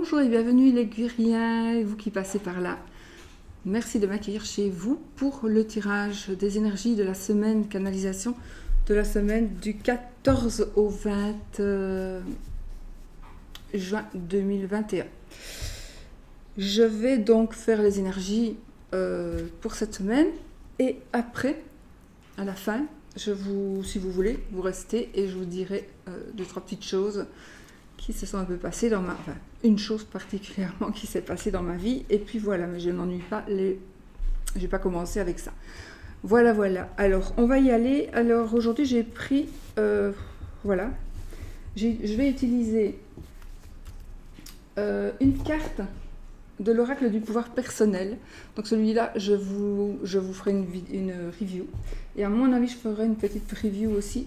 Bonjour et bienvenue les Guiriens, et vous qui passez par là. Merci de m'accueillir chez vous pour le tirage des énergies de la semaine canalisation de la semaine du 14 au 20 juin 2021. Je vais donc faire les énergies pour cette semaine et après, à la fin, si vous voulez, vous restez et je vous dirai deux, trois petites choses qui se sont un peu passées dans ma... Enfin, une chose particulièrement qui s'est passée dans ma vie. Et puis voilà, mais je n'ennuie pas, je n'ai pas commencé avec ça. Voilà. Alors, on va y aller. Alors, aujourd'hui, j'ai pris... voilà. Je vais utiliser une carte de l'oracle du pouvoir personnel. Donc celui-là, je vous ferai une review. Et à mon avis, je ferai une petite review aussi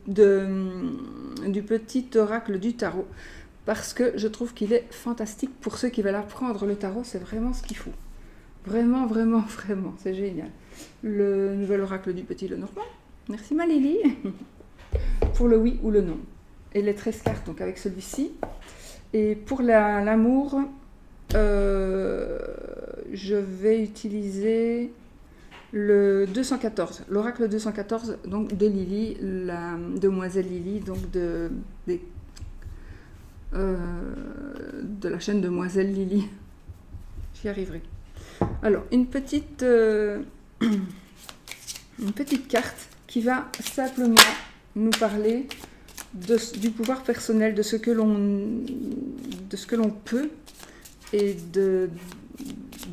du petit oracle du tarot. Parce que je trouve qu'il est fantastique. Pour ceux qui veulent apprendre le tarot, c'est vraiment ce qu'il faut. Vraiment, c'est génial. Le nouvel oracle du petit Lenormand. Merci ma Lily. Pour le oui ou le non. Et les 13 cartes, donc avec celui-ci. Et pour l'amour... je vais utiliser le 214, l'oracle 214, donc de Lily, la demoiselle Lily, donc de la chaîne Demoiselle Lily. J'y arriverai. Alors, une petite carte qui va simplement nous parler du pouvoir personnel, de ce que l'on peut et du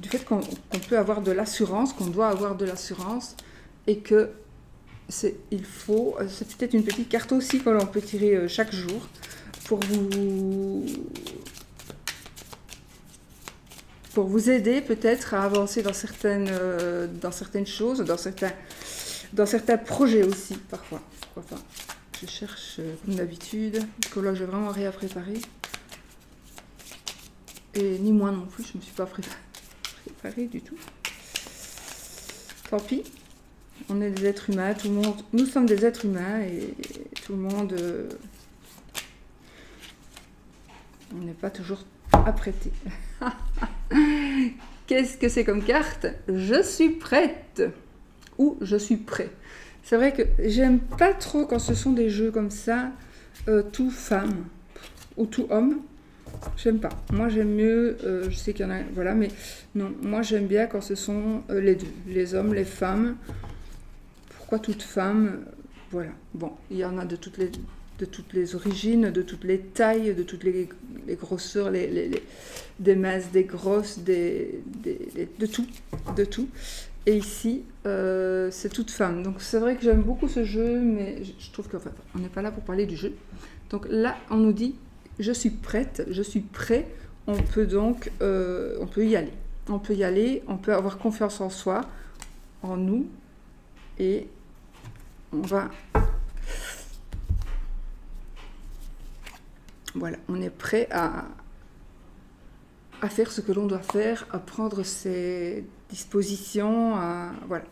fait qu'on peut avoir de l'assurance, qu'on doit avoir de l'assurance et que c'est peut-être une petite carte aussi que l'on peut tirer chaque jour pour vous aider peut-être à avancer dans certaines choses, dans certains projets aussi parfois. Pourquoi pas. Je cherche comme d'habitude, parce que là j'ai vraiment rien préparé. Et ni moi non plus, je ne me suis pas préparée du tout. Tant pis, on est des êtres humains, tout le monde, nous sommes des êtres humains et tout le monde, on n'est pas toujours apprêté. Qu'est-ce que c'est comme carte ? Je suis prête ou je suis prêt. C'est vrai que j'aime pas trop quand ce sont des jeux comme ça, tout femme ou tout homme. J'aime pas. Moi, j'aime mieux, je sais qu'il y en a, voilà, mais non, moi, j'aime bien quand ce sont les deux, les hommes, les femmes. Pourquoi toutes femmes ? Voilà. Bon, il y en a de toutes les origines, de toutes les tailles, de toutes les grosseurs, des minces, des grosses, de tout. Et ici, c'est toutes femmes. Donc, c'est vrai que j'aime beaucoup ce jeu, mais je trouve qu'en fait, on n'est pas là pour parler du jeu. Donc là, on nous dit... Je suis prête, je suis prêt, on peut donc on peut y aller. On peut y aller, on peut avoir confiance en soi, en nous, et on va... Voilà, on est prêt à faire ce que l'on doit faire, à prendre ses dispositions, voilà.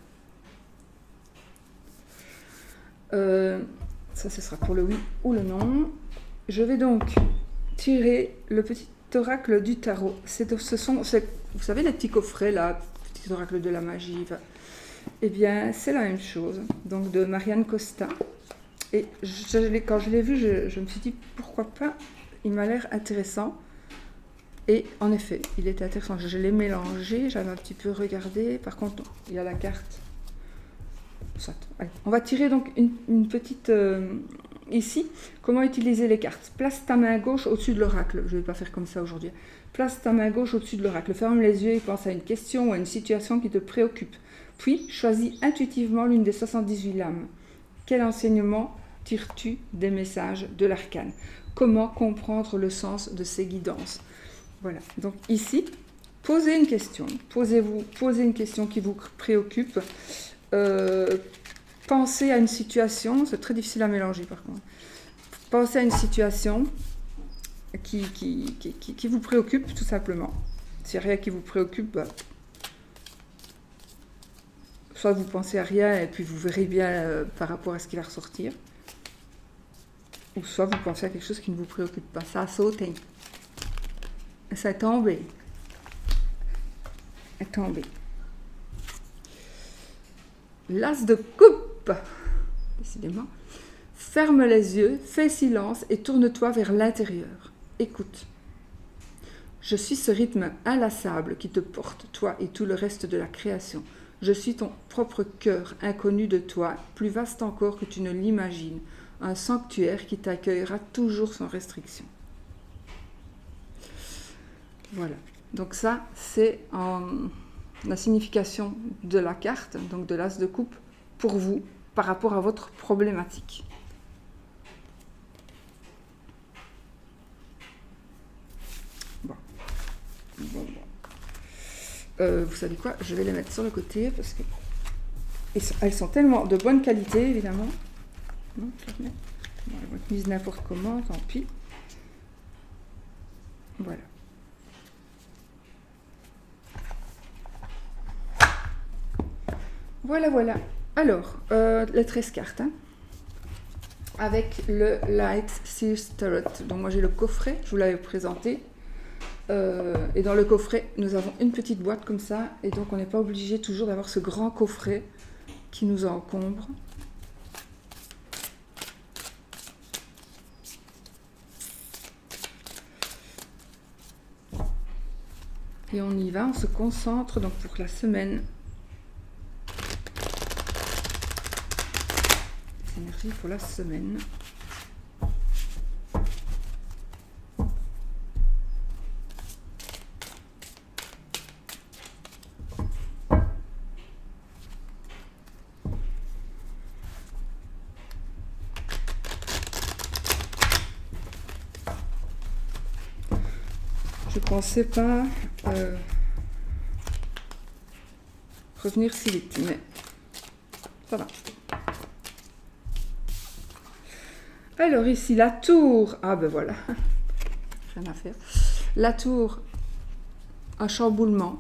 Ça, ce sera pour le oui ou le non. Je vais donc tirer le petit oracle du tarot. Vous savez les petits coffrets là, petit oracle de la magie. Eh bien, c'est la même chose. Donc de Marianne Costa. Et quand je l'ai vu, je me suis dit pourquoi pas. Il m'a l'air intéressant. Et en effet, il était intéressant. Je l'ai mélangé, j'avais un petit peu regardé. Par contre, non, il y a la carte. Allez, on va tirer donc une petite... Ici, comment utiliser les cartes ? Place ta main gauche au-dessus de l'oracle. Je ne vais pas faire comme ça aujourd'hui. Place ta main gauche au-dessus de l'oracle. Ferme les yeux et pense à une question ou à une situation qui te préoccupe. Puis, choisis intuitivement l'une des 78 lames. Quel enseignement tires-tu des messages de l'arcane ? Comment comprendre le sens de ces guidances ? Voilà. Donc ici, posez une question. Posez une question qui vous préoccupe. Pensez à une situation, c'est très difficile à mélanger par contre. Pensez à une situation qui vous préoccupe tout simplement. S'il n'y a rien qui vous préoccupe, soit vous pensez à rien et puis vous verrez bien par rapport à ce qui va ressortir. Ou soit vous pensez à quelque chose qui ne vous préoccupe pas. Ça a sauté. Ça est tombé. Est tombé. L'as de coupe. Décidément. Ferme les yeux, fais silence et tourne-toi vers l'intérieur. Écoute. Je suis ce rythme inlassable qui te porte, toi et tout le reste de la création. Je suis ton propre cœur, inconnu de toi, plus vaste encore que tu ne l'imagines, un sanctuaire qui t'accueillera toujours sans restriction. Voilà. Donc ça, c'est la signification de la carte, donc de l'as de coupe, pour vous, par rapport à votre problématique. Bon. Vous savez quoi, je vais les mettre sur le côté parce que elles sont tellement de bonne qualité, évidemment. Non, elles vont être mises n'importe comment, tant pis. Voilà. Voilà. Alors, les 13 cartes, hein, avec le Light Seers Tarot. Donc moi j'ai le coffret, je vous l'avais présenté. Et dans le coffret, nous avons une petite boîte comme ça, et donc on n'est pas obligé toujours d'avoir ce grand coffret qui nous encombre. Et on y va, on se concentre donc pour la semaine. Les énergies pour la semaine. Je pensais pas revenir si vite, mais ça va. Alors ici, la tour. Ah ben voilà, rien à faire. La tour, un chamboulement,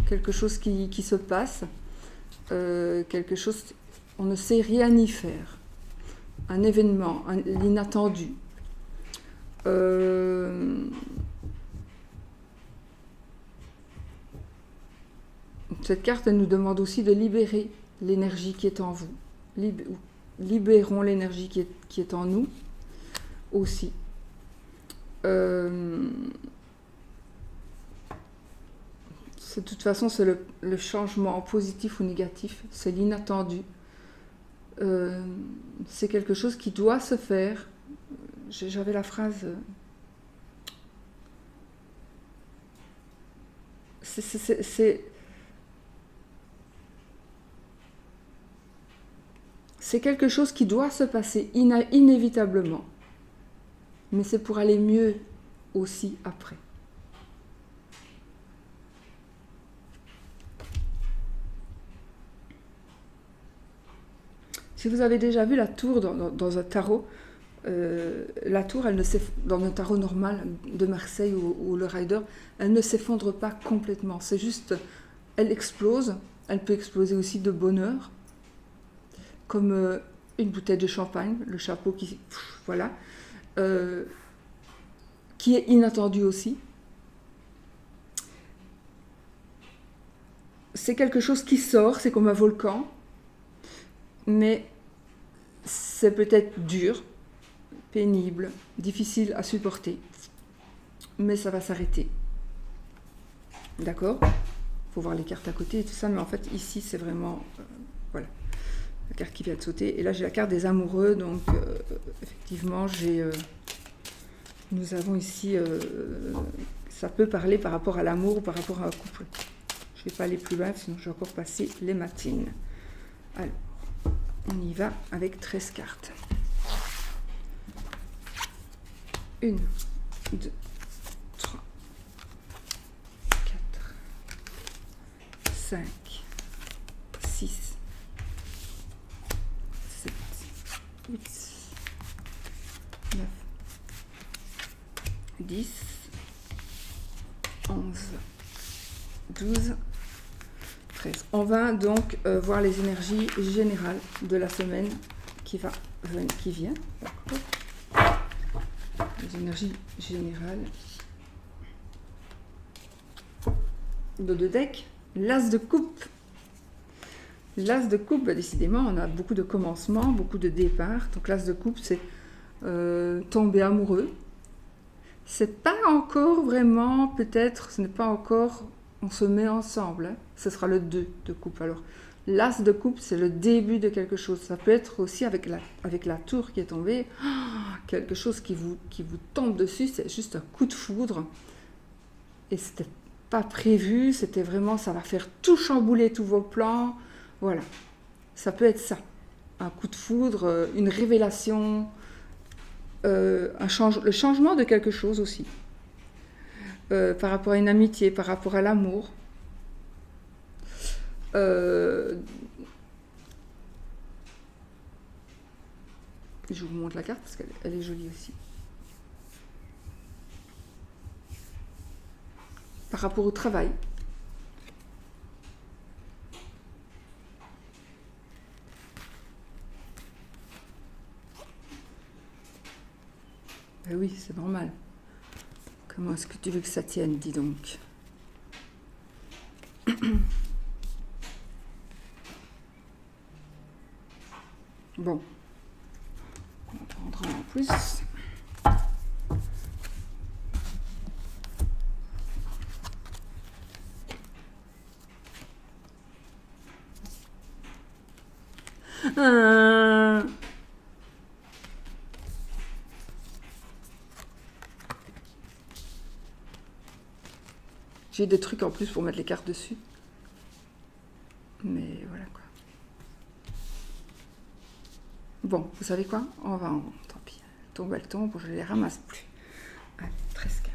quelque chose qui se passe, quelque chose, on ne sait rien y faire. Un événement, l'inattendu. Cette carte, elle nous demande aussi de libérer l'énergie qui est en vous. Libérons l'énergie qui est en nous aussi. De toute façon, c'est le changement positif ou négatif, c'est l'inattendu. C'est quelque chose qui doit se faire. J'avais la phrase... C'est quelque chose qui doit se passer inévitablement. Mais c'est pour aller mieux aussi après. Si vous avez déjà vu la tour dans un tarot, la tour, elle dans un tarot normal de Marseille ou le Rider, elle ne s'effondre pas complètement. C'est juste, elle explose. Elle peut exploser aussi de bonheur, comme une bouteille de champagne, le chapeau qui... Voilà. Qui est inattendu aussi. C'est quelque chose qui sort, c'est comme un volcan, mais c'est peut-être dur, pénible, difficile à supporter, mais ça va s'arrêter. D'accord ? Il faut voir les cartes à côté et tout ça, mais en fait, ici, c'est vraiment... voilà, la carte qui vient de sauter. Et là, j'ai la carte des amoureux, donc effectivement, nous avons ici... ça peut parler par rapport à l'amour ou par rapport à un couple. Je ne vais pas aller plus loin, sinon je vais encore passer les matines. Alors, on y va avec 13 cartes. 1, 2, 3, 4, 5, 6, 7, 8, 9, 10, 11, 12, 13. On va donc voir les énergies générales de la semaine qui vient. D'accord. Les énergies générales. de 2 decks, l'as de coupe. L'as de coupe, décidément, on a beaucoup de commencements, beaucoup de départs. Donc l'as de coupe, c'est tomber amoureux. C'est pas encore vraiment, peut-être, ce n'est pas encore, on se met ensemble. Hein. Ce sera le 2 de coupe. Alors, l'as de coupe, c'est le début de quelque chose. Ça peut être aussi avec la tour qui est tombée, quelque chose qui vous tombe dessus, c'est juste un coup de foudre. Et c'était pas prévu, c'était vraiment, ça va faire tout chambouler tous vos plans. Voilà, ça peut être ça. Un coup de foudre, une révélation, le changement de quelque chose aussi. Par rapport à une amitié, par rapport à l'amour. Je vous montre la carte parce qu'elle est jolie aussi. Par rapport au travail. Ben oui, c'est normal. Comment est-ce que tu veux que ça tienne, dis donc? Bon. On va prendre un en plus. J'ai des trucs en plus pour mettre les cartes dessus. Mais voilà quoi. Bon, vous savez quoi? On va en... Tant pis. Tombe, elle tombe, je les ramasse plus. Allez, 13 cartes.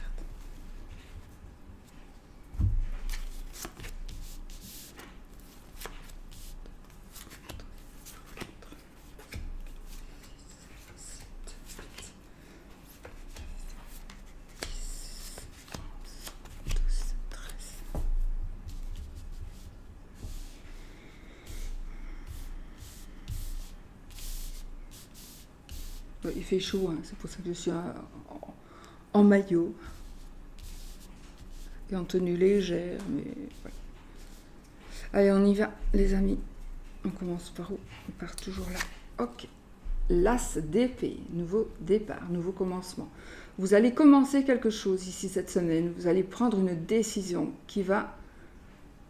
Il fait chaud, hein, c'est pour ça que je suis en maillot et en tenue légère, mais voilà. Allez, on y va, les amis. On commence par où? On part toujours là. Ok. L'as d'épée, nouveau départ, nouveau commencement. Vous allez commencer quelque chose ici cette semaine. Vous allez prendre une décision qui va,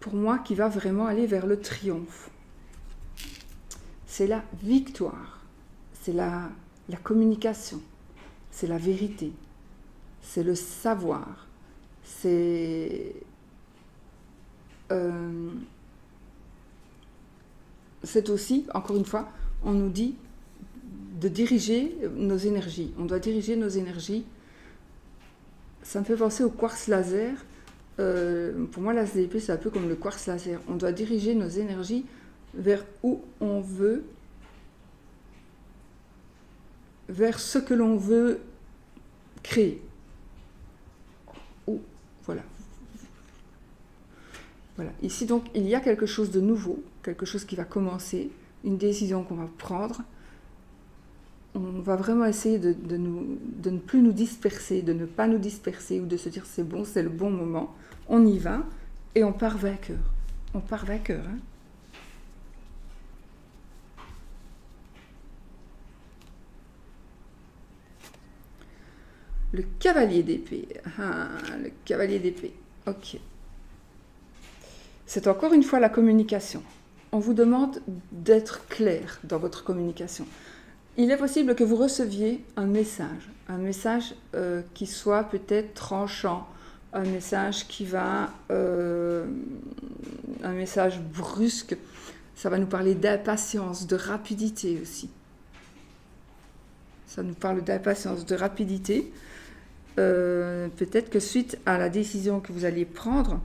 pour moi, qui va vraiment aller vers le triomphe. C'est la victoire. C'est la communication, c'est la vérité, c'est le savoir, c'est aussi, encore une fois, on nous dit de diriger nos énergies. On doit diriger nos énergies. Ça me fait penser au quartz laser. Pour moi, l'as d'épée, c'est un peu comme le quartz laser. On doit diriger nos énergies vers où on veut, vers ce que l'on veut créer. Voilà. Voilà. Ici, donc, il y a quelque chose de nouveau, quelque chose qui va commencer, une décision qu'on va prendre. On va vraiment essayer de ne plus nous disperser, de ne pas nous disperser, ou de se dire c'est bon, c'est le bon moment. On y va, et on part vainqueur. On part vainqueur, hein. Le cavalier d'épée. Le cavalier d'épée. Ok. C'est encore une fois la communication. On vous demande d'être clair dans votre communication. Il est possible que vous receviez un message qui soit peut-être tranchant, un message qui va, un message brusque. Ça va nous parler d'impatience, de rapidité aussi. Ça nous parle d'impatience, de rapidité. Peut-être que suite à la décision que vous alliez prendre,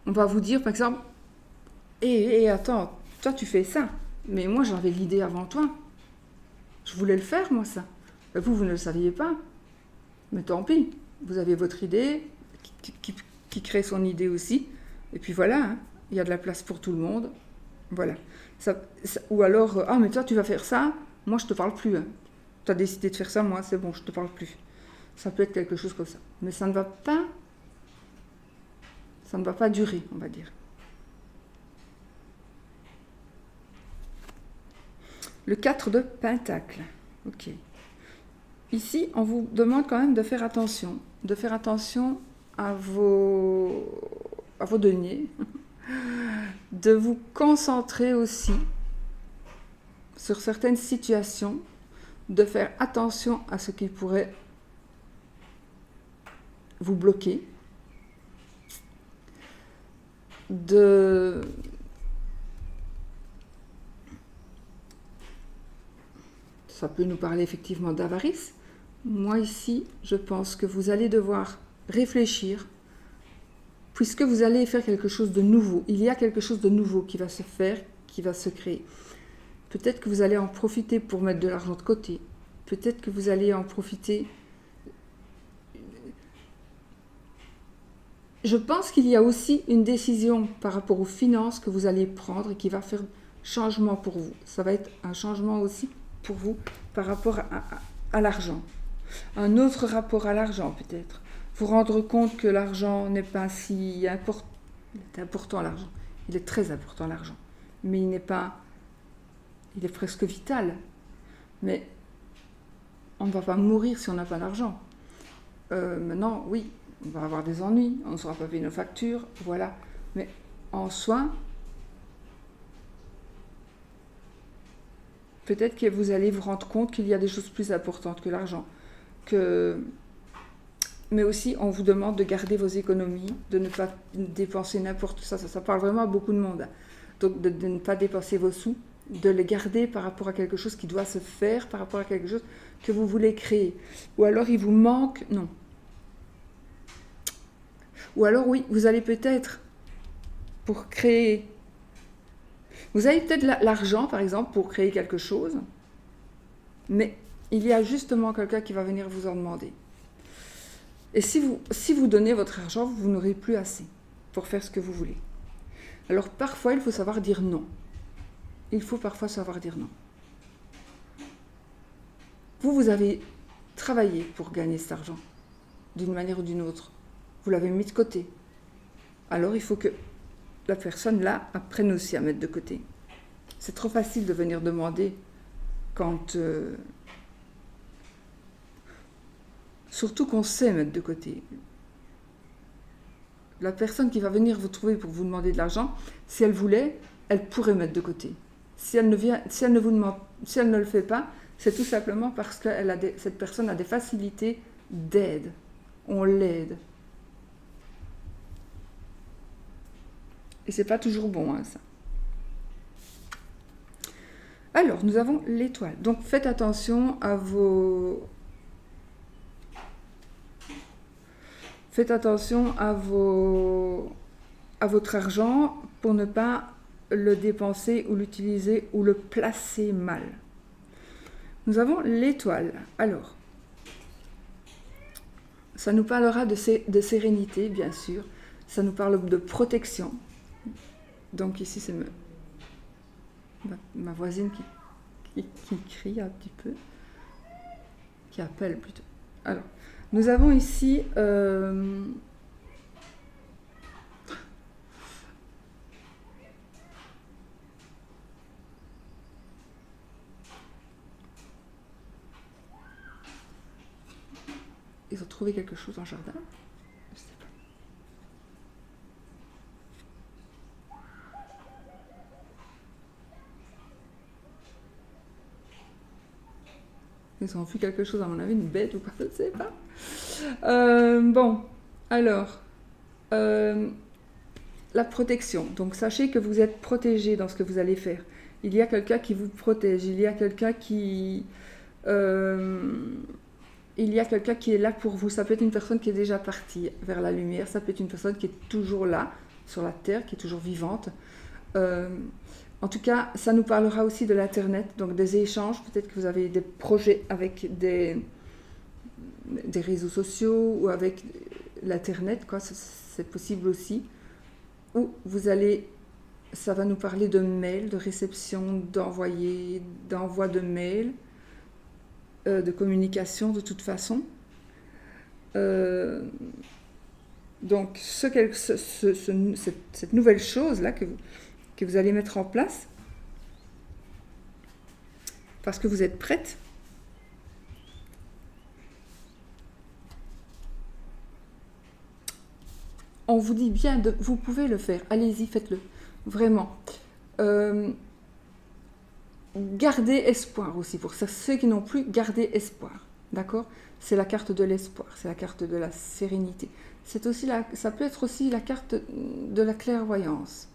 on va vous dire par exemple, attends, toi tu fais ça, mais moi j'avais l'idée avant toi, je voulais le faire moi ça, vous ne le saviez pas, mais tant pis, vous avez votre idée qui crée son idée aussi, et puis voilà, hein, il y a de la place pour tout le monde, voilà. Ou alors, mais toi tu vas faire ça, moi je te parle plus. Hein. Tu as décidé de faire ça, moi c'est bon, je te parle plus. Ça peut être quelque chose comme ça. Mais ça ne va pas durer, on va dire. Le 4 de Pentacle. Ok. Ici, on vous demande quand même de faire attention à vos deniers, de vous concentrer aussi sur certaines situations, de faire attention à ce qui pourrait vous bloquer, ça peut nous parler effectivement d'avarice. Moi ici, je pense que vous allez devoir réfléchir, puisque vous allez faire quelque chose de nouveau. Il y a quelque chose de nouveau qui va se faire, qui va se créer. Peut-être que vous allez en profiter pour mettre de l'argent de côté. Peut-être que vous allez en profiter. Je pense qu'il y a aussi une décision par rapport aux finances que vous allez prendre et qui va faire changement pour vous. Ça va être un changement aussi pour vous par rapport à l'argent. Un autre rapport à l'argent peut-être. Vous rendre compte que l'argent n'est pas si important. Il est important l'argent. Il est très important l'argent. Mais il n'est pas... Il est presque vital. Mais on ne va pas mourir si on n'a pas d'argent. Maintenant, oui, on va avoir des ennuis, on ne saura pas payer nos factures, voilà. Mais en soi, peut-être que vous allez vous rendre compte qu'il y a des choses plus importantes que l'argent. Mais aussi, on vous demande de garder vos économies, de ne pas dépenser n'importe quoi. Ça parle vraiment à beaucoup de monde. Donc, de ne pas dépenser vos sous, de les garder par rapport à quelque chose qui doit se faire, par rapport à quelque chose que vous voulez créer. Ou alors, il vous manque... Non. Ou alors, oui, vous allez peut-être, pour créer... Vous avez peut-être l'argent, par exemple, pour créer quelque chose, mais il y a justement quelqu'un qui va venir vous en demander. Et si vous donnez votre argent, vous n'aurez plus assez pour faire ce que vous voulez. Alors parfois, il faut savoir dire non. Il faut parfois savoir dire non. Vous avez travaillé pour gagner cet argent, d'une manière ou d'une autre. Vous l'avez mis de côté. Alors il faut que la personne là apprenne aussi à mettre de côté. C'est trop facile de venir demander quand... Surtout qu'on sait mettre de côté. La personne qui va venir vous trouver pour vous demander de l'argent, si elle voulait, elle pourrait mettre de côté. Si elle ne le fait pas, c'est tout simplement parce que cette personne a des facilités d'aide. On l'aide. Et c'est pas toujours bon, ça. Alors, nous avons l'étoile. Donc, faites attention à vos... Faites attention à votre argent pour ne pas le dépenser ou l'utiliser ou le placer mal. Nous avons l'étoile. Alors, ça nous parlera de sérénité, bien sûr. Ça nous parle de protection. Donc ici, c'est ma voisine qui crie un petit peu, qui appelle plutôt. Alors, nous avons ici... Ils ont trouvé quelque chose dans le jardin. Je sais pas. Ils ont vu quelque chose, à mon avis, une bête ou quoi, je ne sais pas. Bon, alors, la protection. Donc, sachez que vous êtes protégé dans ce que vous allez faire. Il y a quelqu'un qui vous protège. Il y a quelqu'un qui est là pour vous. Ça peut être une personne qui est déjà partie vers la lumière. Ça peut être une personne qui est toujours là, sur la terre, qui est toujours vivante. En tout cas, ça nous parlera aussi de l'Internet, donc des échanges. Peut-être que vous avez des projets avec des réseaux sociaux ou avec l'Internet, quoi. C'est possible aussi. Ou ça va nous parler de mails, de réception, d'envoi de mails, de communication de toute façon. Euh, donc, cette nouvelle chose-là que vous allez mettre en place, parce que vous êtes prête. On vous dit bien, vous pouvez le faire. Allez-y, faites-le. Vraiment. Gardez espoir aussi. Pour ceux qui n'ont plus, gardez espoir. D'accord ? C'est la carte de l'espoir. C'est la carte de la sérénité. C'est aussi ça peut être aussi la carte de la clairvoyance.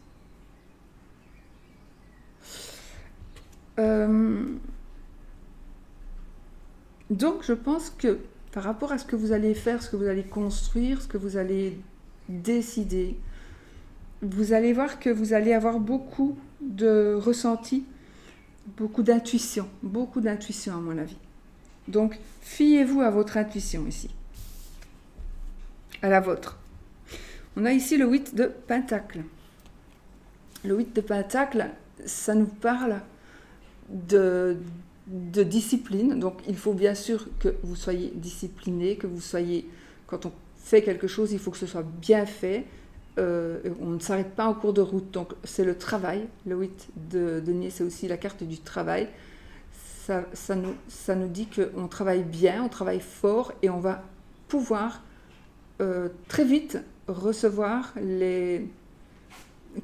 Donc, je pense que par rapport à ce que vous allez faire, ce que vous allez construire, ce que vous allez décider, vous allez voir que vous allez avoir beaucoup de ressenti, beaucoup d'intuition à mon avis. Donc, fiez-vous à votre intuition ici, à la vôtre. On a ici le 8 de Pentacle. Le 8 de Pentacle, ça nous parle de discipline. Donc, il faut bien sûr que vous soyez discipliné, que vous soyez, quand on fait quelque chose, il faut que ce soit bien fait. On ne s'arrête pas en cours de route. Donc, c'est le travail. Le 8 de denier, c'est aussi la carte du travail. Ça nous dit qu'on travaille bien, on travaille fort et on va pouvoir très vite recevoir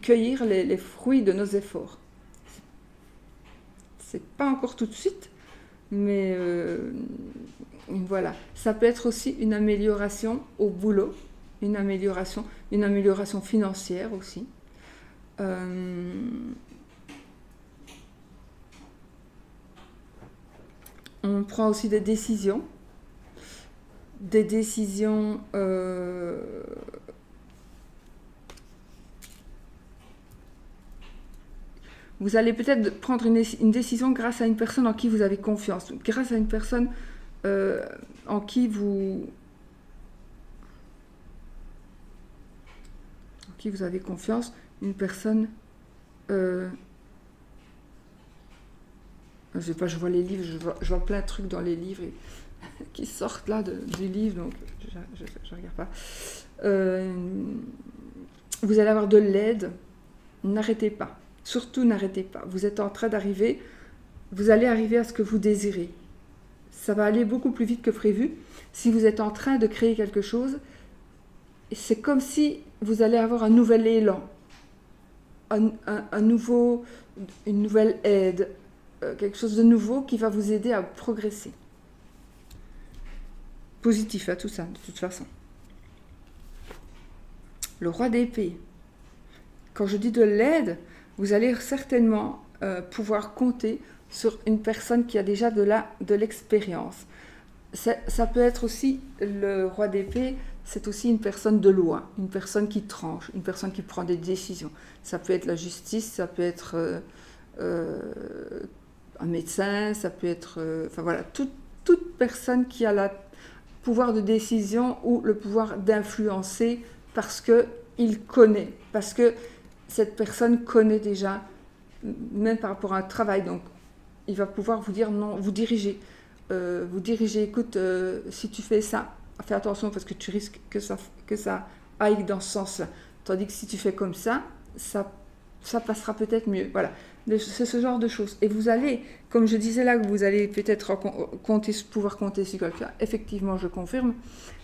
cueillir les fruits de nos efforts. C'est pas encore tout de suite, mais voilà. Ça peut être aussi une amélioration au boulot, une amélioration financière aussi. On prend aussi des décisions. Vous allez peut-être prendre une décision grâce à une personne en qui vous avez confiance, grâce à une personne en qui vous avez confiance, une personne... je sais pas, je vois les livres, je vois plein de trucs dans les livres qui sortent là du livre, donc je regarde pas. Vous allez avoir de l'aide, n'arrêtez pas. Surtout, n'arrêtez pas. Vous êtes en train d'arriver, vous allez arriver à ce que vous désirez. Ça va aller beaucoup plus vite que prévu. Si vous êtes en train de créer quelque chose, c'est comme si vous allez avoir un nouvel élan, une nouvelle aide, quelque chose de nouveau qui va vous aider à progresser. Positif à tout ça, de toute façon. Le roi d'épée. Quand je dis de l'aide, vous allez certainement pouvoir compter sur une personne qui a déjà de l'expérience. Ça peut être aussi, le roi d'épée, c'est aussi une personne de loi, une personne qui tranche, une personne qui prend des décisions. Ça peut être la justice, ça peut être un médecin, ça peut être... enfin voilà, toute personne qui a le pouvoir de décision ou le pouvoir d'influencer parce qu'il connaît, parce que cette personne connaît déjà, même par rapport à un travail, donc il va pouvoir vous dire non, vous diriger, écoute, si tu fais ça, fais attention parce que tu risques que ça aille dans ce sens-là. Tandis que si tu fais comme ça passera peut-être mieux. Voilà, c'est ce genre de choses. Et vous allez, comme je disais là, que vous allez peut-être pouvoir compter sur quelqu'un. Effectivement, je confirme,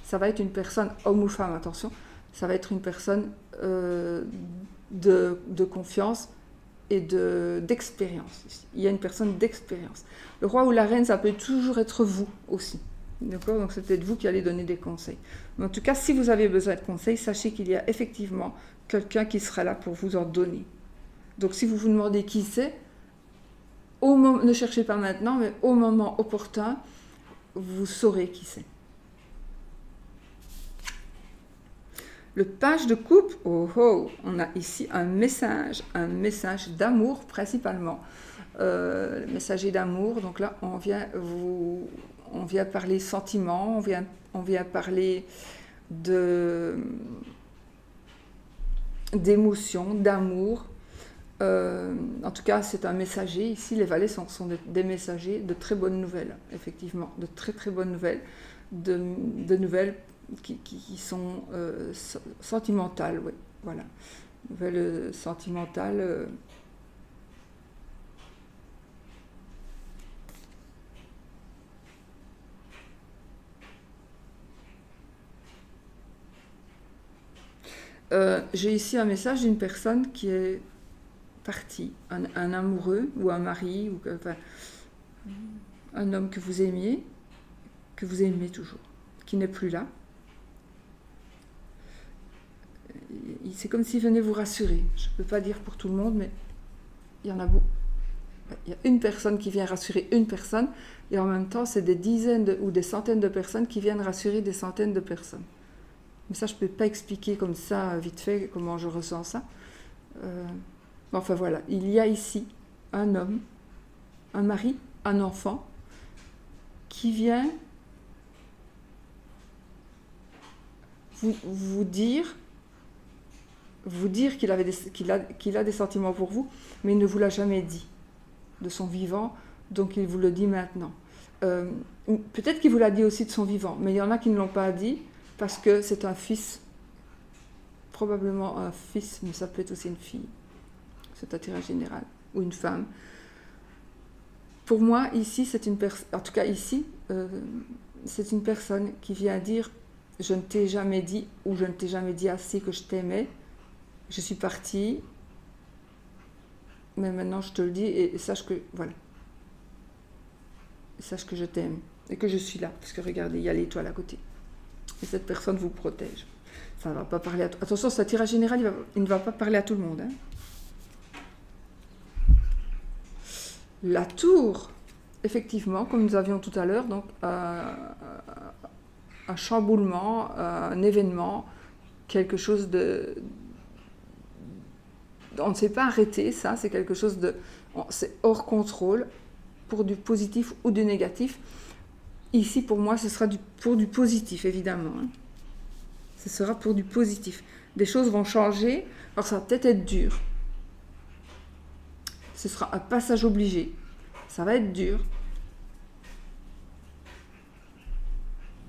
ça va être une personne, homme ou femme, attention, ça va être une personne de confiance et d'expérience. Il y a une personne d'expérience. Le roi ou la reine, ça peut toujours être vous aussi. D'accord ? Donc c'est peut-être vous qui allez donner des conseils. Mais en tout cas, si vous avez besoin de conseils, sachez qu'il y a effectivement quelqu'un qui sera là pour vous en donner. Donc si vous vous demandez qui c'est, ne cherchez pas maintenant, mais au moment opportun, vous saurez qui c'est. Le page de coupe, on a ici un message d'amour principalement. Le messager d'amour, donc là on vient parler sentiments, on vient parler d'émotions, d'amour. En tout cas, c'est un messager. Ici, les valets sont des messagers de très bonnes nouvelles, effectivement, de très très bonnes nouvelles, de nouvelles qui sont sentimentales, oui, voilà. Nouvelles sentimentales. J'ai ici un message d'une personne qui est partie, un amoureux ou un mari, enfin, un homme que vous aimiez toujours, qui n'est plus là. C'est comme s'il venait vous rassurer. Je ne peux pas dire pour tout le monde, mais il y en a beaucoup. Il y a une personne qui vient rassurer une personne, et en même temps, c'est des dizaines ou des centaines de personnes qui viennent rassurer des centaines de personnes. Mais ça, je ne peux pas expliquer comme ça, vite fait, comment je ressens ça. Enfin voilà, il y a ici un homme, un mari, un enfant, qui vient vous dire qu'il a des sentiments pour vous, mais il ne vous l'a jamais dit de son vivant, donc il vous le dit maintenant. Peut-être qu'il vous l'a dit aussi de son vivant, mais il y en a qui ne l'ont pas dit parce que c'est un fils, probablement un fils, mais ça peut être aussi une fille, c'est un tirage général, ou une femme. Pour moi, ici, c'est une personne, en tout cas ici, c'est une personne qui vient dire « je ne t'ai jamais dit » ou « je ne t'ai jamais dit assez que je t'aimais, je suis partie, mais maintenant je te le dis et sache que, voilà, sache que je t'aime et que je suis là, parce que regardez, il y a l'étoile à côté. Et cette personne vous protège. Ça ne va pas parler à tout. Attention, c'est un tirage général, il ne va pas parler à tout le monde. Hein. La tour, effectivement, comme nous avions tout à l'heure, donc un chamboulement, un événement, quelque chose de... On ne s'est pas arrêté, ça, c'est quelque chose de... C'est hors contrôle, pour du positif ou du négatif. Ici, pour moi, ce sera pour du positif, évidemment. Hein. Ce sera pour du positif. Des choses vont changer, alors ça va peut-être être dur. Ce sera un passage obligé. Ça va être dur.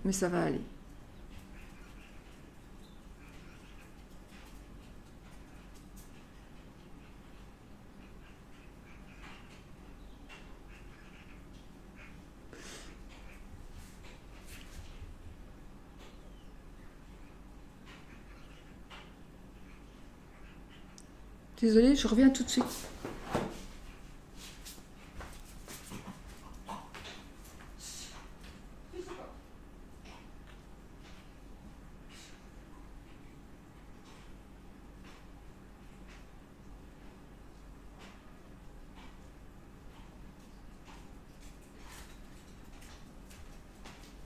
Mais ça va aller. Désolée, je reviens tout de suite.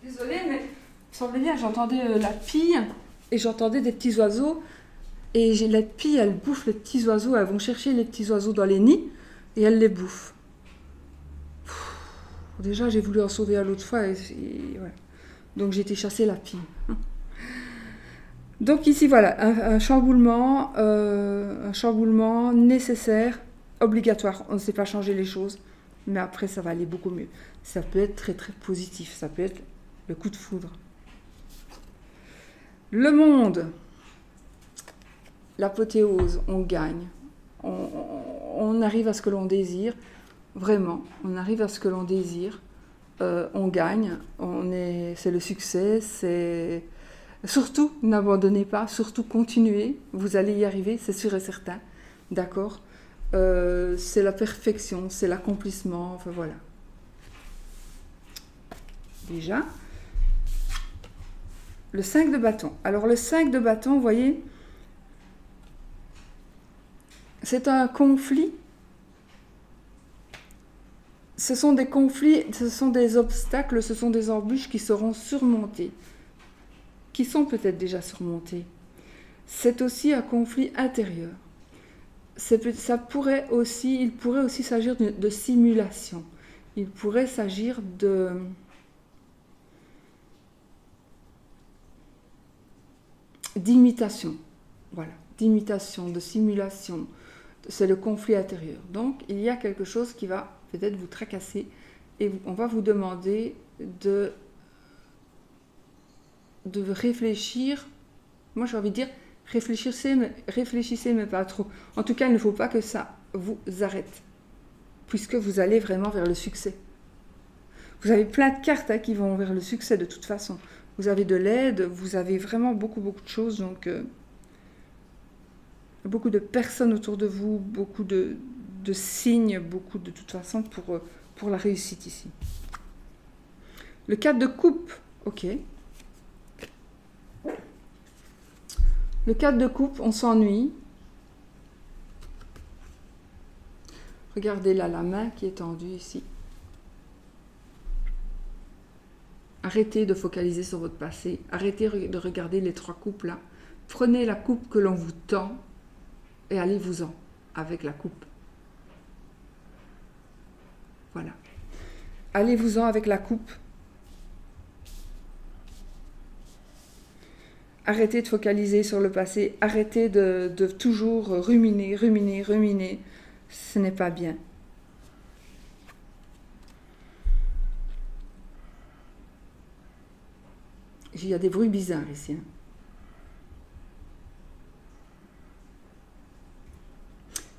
Désolée, mais il semblait bien, j'entendais la pie et j'entendais des petits oiseaux. Et la pie, elle bouffe les petits oiseaux, elles vont chercher les petits oiseaux dans les nids et elles les bouffent. Déjà, j'ai voulu en sauver un l'autre fois et voilà. Donc j'ai été chasser la pie. Donc ici, voilà, un chamboulement nécessaire, obligatoire. On ne sait pas changer les choses, mais après, ça va aller beaucoup mieux. Ça peut être très, très positif. Ça peut être le coup de foudre. Le monde, l'apothéose, on gagne. On arrive à ce que l'on désire. Vraiment, on arrive à ce que l'on désire. On gagne. C'est le succès. C'est... Surtout, n'abandonnez pas, surtout continuez, vous allez y arriver, c'est sûr et certain, d'accord. C'est la perfection, c'est l'accomplissement, enfin voilà. Déjà, le 5 de bâton. Alors le 5 de bâton, vous voyez, c'est un conflit. Ce sont des conflits, ce sont des obstacles, ce sont des embûches qui seront surmontées. Qui sont peut-être déjà surmontés. C'est aussi un conflit intérieur. Il pourrait aussi s'agir de simulation. Il pourrait s'agir d'imitation. Voilà, d'imitation, de simulation. C'est le conflit intérieur. Donc, il y a quelque chose qui va peut-être vous tracasser et on va vous demander de réfléchir. Moi, j'ai envie de dire, réfléchissez, mais pas trop. En tout cas, il ne faut pas que ça vous arrête, puisque vous allez vraiment vers le succès. Vous avez plein de cartes qui vont vers le succès de toute façon. Vous avez de l'aide, vous avez vraiment beaucoup de choses, donc beaucoup de personnes autour de vous, beaucoup de signes, beaucoup de toute façon pour la réussite ici. Le 4 de coupe, ok. Le 4 de coupe, on s'ennuie. Regardez là la main qui est tendue ici. Arrêtez de focaliser sur votre passé. Arrêtez de regarder les 3 coupes là. Prenez la coupe que l'on vous tend et allez-vous-en avec la coupe. Voilà. Allez-vous-en avec la coupe. Arrêtez de focaliser sur le passé. Arrêtez de toujours ruminer. Ce n'est pas bien. Il y a des bruits bizarres ici.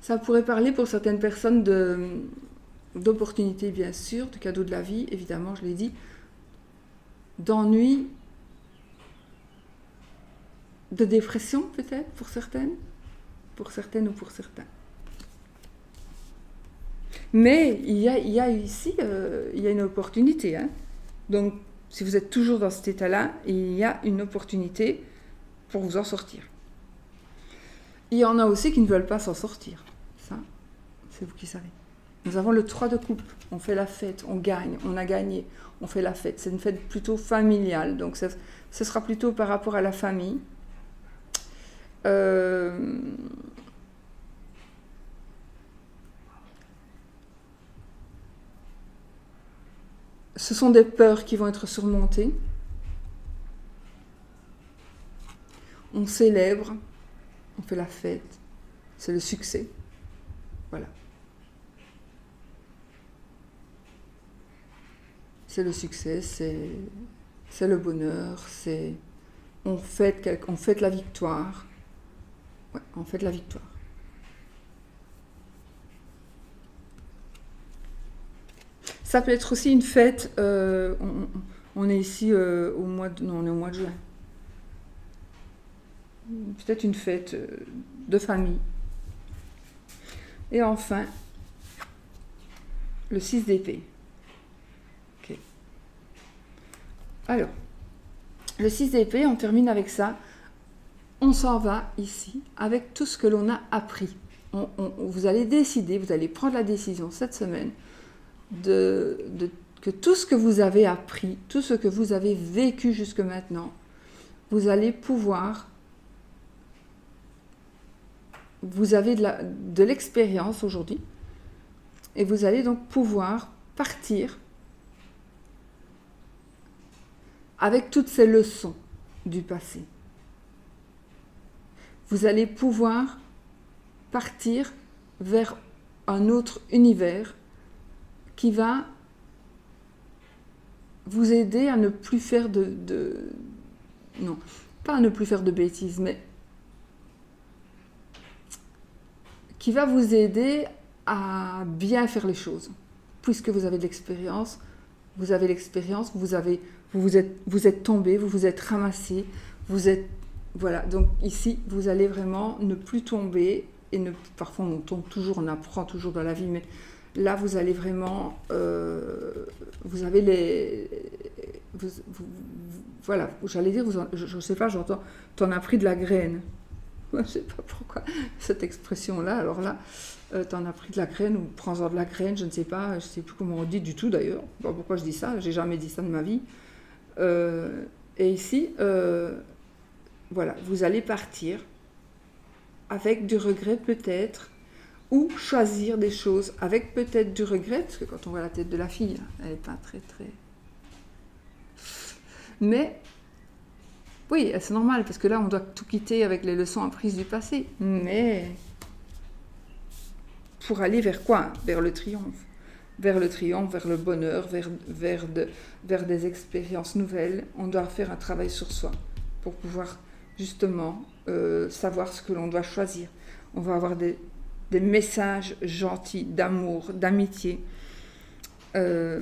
Ça pourrait parler pour certaines personnes d'opportunités, bien sûr, de cadeaux de la vie, évidemment, je l'ai dit, d'ennui, de dépression peut-être pour certaines ou pour certains. Mais il y a ici, il y a une opportunité. Donc, si vous êtes toujours dans cet état-là, il y a une opportunité pour vous en sortir. Il y en a aussi qui ne veulent pas s'en sortir. Ça, c'est vous qui savez. Nous avons le 3 de coupe. On fait la fête, on gagne, on a gagné, on fait la fête. C'est une fête plutôt familiale. Donc, ce sera plutôt par rapport à la famille. Ce sont des peurs qui vont être surmontées. On célèbre, on fait la fête, c'est le succès. Voilà. C'est le succès, c'est le bonheur, on fête la victoire. Ouais, on fête la victoire. Ça peut être aussi une fête, on est ici au mois de juin. Peut-être une fête de famille. Et enfin, le 6 d'épée. Ok. Alors, le 6 d'épée, on termine avec ça. On s'en va ici avec tout ce que l'on a appris. Vous allez décider, vous allez prendre la décision cette semaine que tout ce que vous avez appris, tout ce que vous avez vécu jusque maintenant, vous allez pouvoir, vous avez de l'expérience aujourd'hui, et vous allez donc pouvoir partir avec toutes ces leçons du passé. Vous allez pouvoir partir vers un autre univers qui va vous aider à ne plus faire non, pas à ne plus faire de bêtises, mais qui va vous aider à bien faire les choses. Puisque vous avez de l'expérience, vous êtes tombé, vous vous êtes ramassé, voilà. Donc ici, vous allez vraiment ne plus tomber, parfois on tombe toujours, on apprend toujours dans la vie, mais là, vous allez vraiment, vous avez voilà, j'allais dire, je ne sais pas, j'entends, t'en as pris de la graine. Je ne sais pas pourquoi cette expression-là, alors là, t'en as pris de la graine ou prends-en de la graine, je ne sais pas, je ne sais plus comment on dit du tout d'ailleurs. Bon, pourquoi je dis ça, j'ai jamais dit ça de ma vie. Et ici, voilà, vous allez partir avec du regret peut-être, ou choisir des choses avec peut-être du regret, parce que quand on voit la tête de la fille, elle n'est pas très... Mais, oui, c'est normal, parce que là, on doit tout quitter avec les leçons apprises du passé. Mais, pour aller vers quoi ? Vers le triomphe. vers le triomphe, vers le bonheur, vers des expériences nouvelles. On doit faire un travail sur soi pour pouvoir justement savoir ce que l'on doit choisir. On va avoir des messages gentils, d'amour, d'amitié. Ah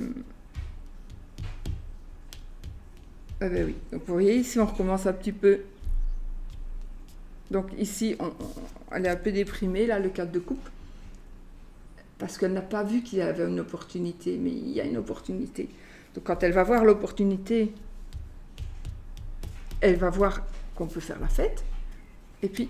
ben oui, donc vous voyez ici on recommence un petit peu. Donc ici elle est un peu déprimée là, le 4 de coupe, parce qu'elle n'a pas vu qu'il y avait une opportunité, mais il y a une opportunité. Donc quand elle va voir l'opportunité, elle va voir qu'on peut faire la fête, et puis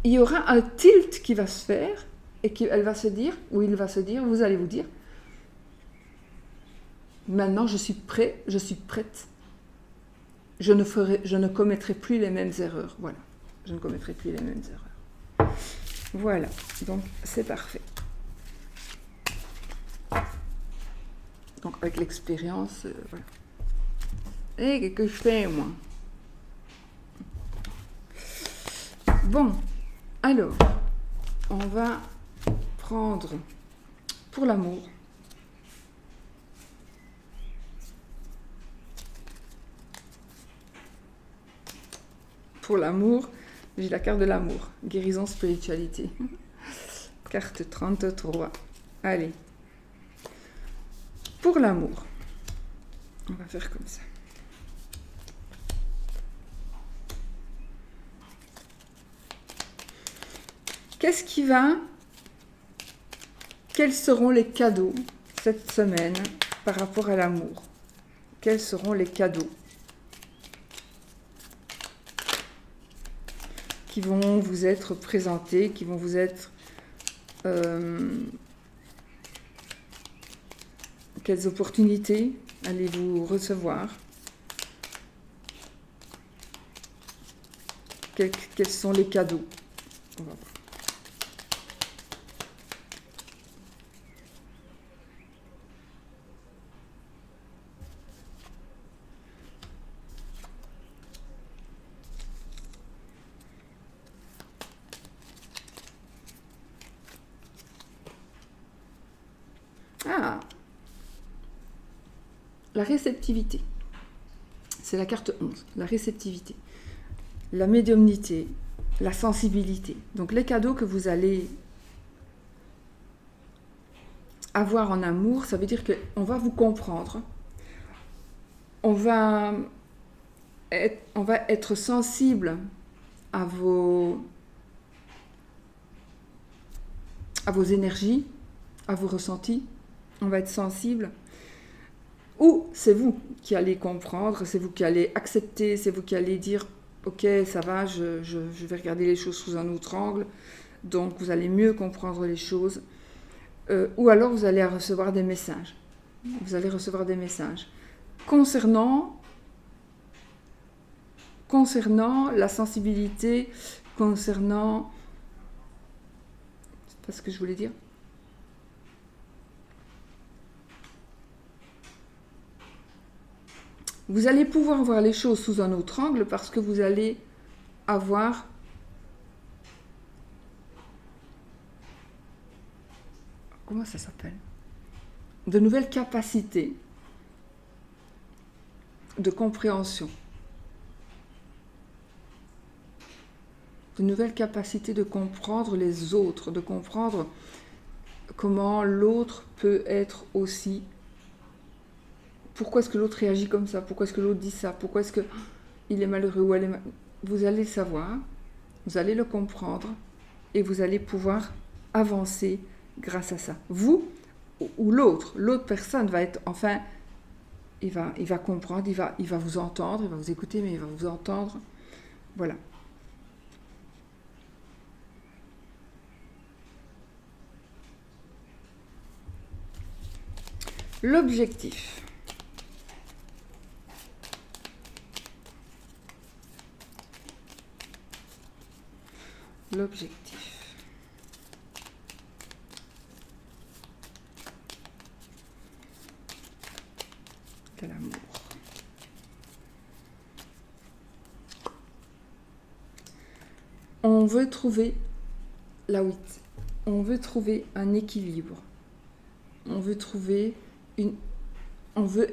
il y aura un tilt qui va se faire, et qu'elle va se dire, ou il va se dire, vous allez vous dire, maintenant je suis prêt, je suis prête, je ne commettrai plus les mêmes erreurs. Voilà, je ne commettrai plus les mêmes erreurs. Voilà, donc c'est parfait. Donc avec l'expérience, voilà. Et qu'est-ce que je fais moi? Bon, alors, on va prendre pour l'amour. Pour l'amour, j'ai la carte de l'amour, guérison, spiritualité. Carte 33. Allez. Pour l'amour, on va faire comme ça. Qu'est-ce qui va? Quels seront les cadeaux cette semaine par rapport à l'amour? Quels seront les cadeaux qui vont vous être présentés, qui vont vous être... quelles opportunités allez-vous recevoir? Quels sont les cadeaux? On va voir. Ah, la réceptivité. C'est la carte 11, la réceptivité. La médiumnité, la sensibilité. Donc les cadeaux que vous allez avoir en amour, ça veut dire qu'on va vous comprendre. On va être sensible à vos énergies, à vos ressentis. On va être sensible. Ou c'est vous qui allez comprendre, c'est vous qui allez accepter, c'est vous qui allez dire « Ok, ça va, je vais regarder les choses sous un autre angle. » Donc vous allez mieux comprendre les choses. Ou alors vous allez recevoir des messages. Vous allez recevoir des messages. Concernant la sensibilité, concernant... C'est pas ce que je voulais dire. Vous allez pouvoir voir les choses sous un autre angle parce que vous allez avoir comment ça s'appelle? De nouvelles capacités de compréhension. De nouvelles capacités de comprendre les autres, de comprendre comment l'autre peut être aussi... Pourquoi est-ce que l'autre réagit comme ça? Pourquoi est-ce que l'autre dit ça? Pourquoi est-ce qu'il est malheureux ou elle est malheureux? Vous allez le savoir, vous allez le comprendre et vous allez pouvoir avancer grâce à ça. Vous ou l'autre personne va être, enfin, il va comprendre, il va vous entendre, il va vous écouter, mais il va vous entendre. Voilà. L'objectif. L'objectif. De l'amour. On veut trouver la 8. on veut trouver un équilibre. On veut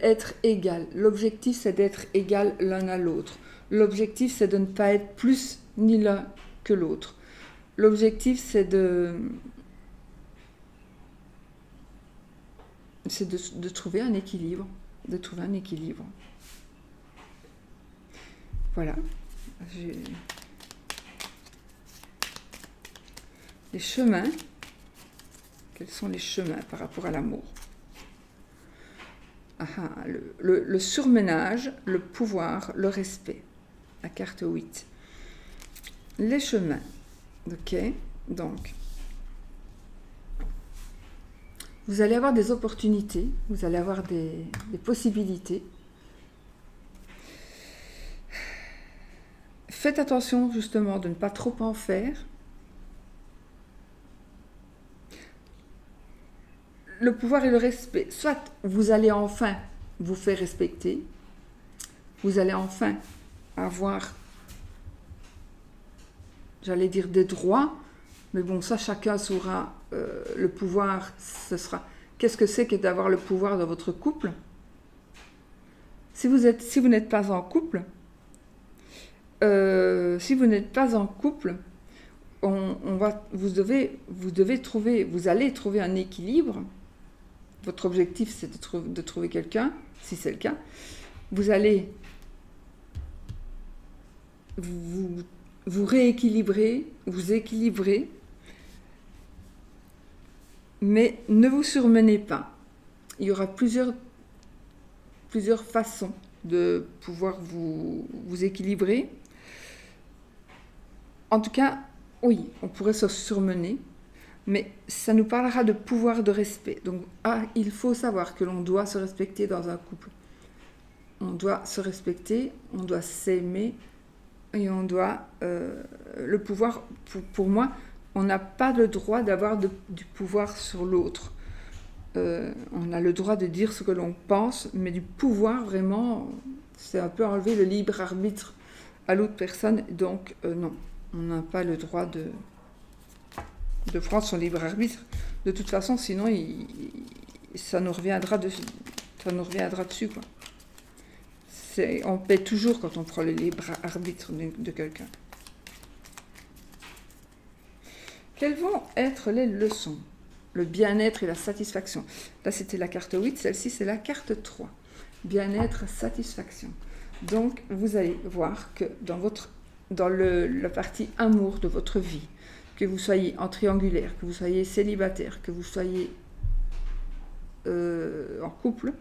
être égal. L'objectif, c'est d'être égal l'un à l'autre. L'objectif, c'est de ne pas être plus ni l'un que l'autre. L'objectif, c'est de trouver un équilibre. De trouver un équilibre. Voilà. Les chemins. Quels sont les chemins par rapport à l'amour? Le surmenage, le pouvoir, le respect. La carte 8. Les chemins. Ok, donc, vous allez avoir des opportunités, vous allez avoir des possibilités. Faites attention justement de ne pas trop en faire. Le pouvoir et le respect, soit vous allez enfin vous faire respecter, vous allez enfin avoir, j'allais dire des droits, mais bon, ça chacun saura. Le pouvoir, ce sera, qu'est-ce que c'est que d'avoir le pouvoir dans votre couple? Si vous n'êtes pas en couple, vous allez trouver un équilibre. Votre objectif, c'est de trouver quelqu'un, si c'est le cas. Vous allez vous rééquilibrer, vous équilibrer, mais ne vous surmenez pas. Il y aura plusieurs façons de pouvoir vous équilibrer. En tout cas, oui, on pourrait se surmener, mais ça nous parlera de pouvoir, de respect. Donc, il faut savoir que l'on doit se respecter dans un couple. On doit se respecter, on doit s'aimer, et on doit... le pouvoir, pour moi, on n'a pas le droit d'avoir du pouvoir sur l'autre. On a le droit de dire ce que l'on pense, mais du pouvoir, vraiment, c'est un peu enlever le libre arbitre à l'autre personne. Donc, non, on n'a pas le droit de prendre son libre arbitre. De toute façon, sinon, ça nous reviendra dessus, quoi. On paie toujours quand on prend le libre arbitre de quelqu'un. Quelles vont être les leçons? Le bien-être et la satisfaction. Là, c'était la carte 8, celle-ci, c'est la carte 3. Bien-être, satisfaction. Donc, vous allez voir que dans la partie amour de votre vie, que vous soyez en triangulaire, que vous soyez célibataire, que vous soyez en couple,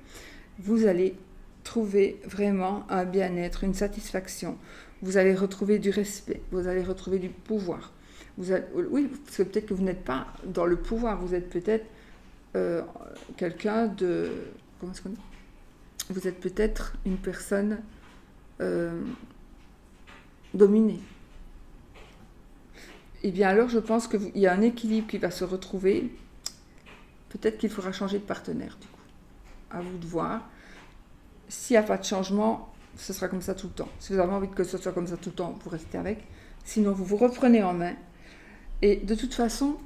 vous allez trouver vraiment un bien-être, une satisfaction. Vous allez retrouver du respect, vous allez retrouver du pouvoir. Oui, parce que peut-être que vous n'êtes pas dans le pouvoir, vous êtes peut-être quelqu'un de... Comment est-ce qu'on dit? Vous êtes peut-être une personne dominée. Eh bien alors, je pense qu'il y a un équilibre qui va se retrouver. Peut-être qu'il faudra changer de partenaire, du coup. À vous de voir. S'il n'y a pas de changement, ce sera comme ça tout le temps. Si vous avez envie que ce soit comme ça tout le temps, vous restez avec. Sinon, vous vous reprenez en main. Et de toute façon,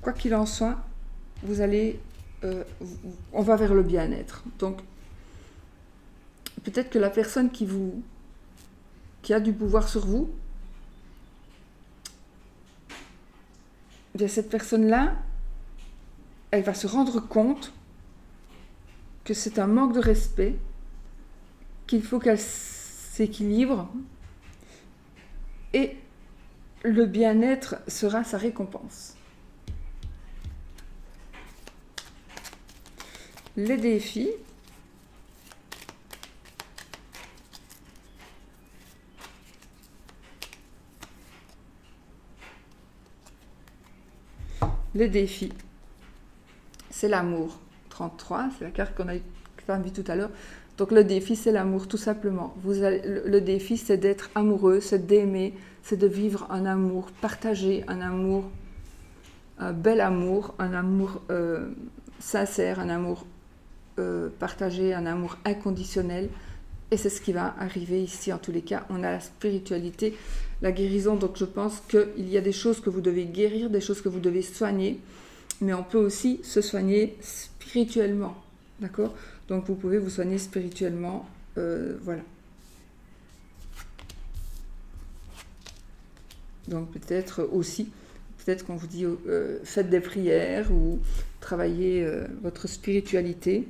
quoi qu'il en soit, vous allez... on va vers le bien-être. Donc, peut-être que la personne qui a du pouvoir sur vous, bien cette personne-là, elle va se rendre compte que c'est un manque de respect, qu'il faut qu'elle s'équilibre, et le bien-être sera sa récompense. Les défis. Les défis, c'est l'amour. 33, c'est la carte qu'on a vue tout à l'heure. Donc le défi, c'est l'amour, tout simplement. Le défi, c'est d'être amoureux, c'est d'aimer, c'est de vivre un amour partagé, un amour, un bel amour, un amour sincère, un amour partagé, un amour inconditionnel. Et c'est ce qui va arriver ici en tous les cas. On a la spiritualité, la guérison. Donc je pense qu'il y a des choses que vous devez guérir, des choses que vous devez soigner. Mais on peut aussi se soigner spirituellement. D'accord? Donc vous pouvez vous soigner spirituellement. Voilà. Donc peut-être aussi, peut-être qu'on vous dit faites des prières ou travaillez votre spiritualité.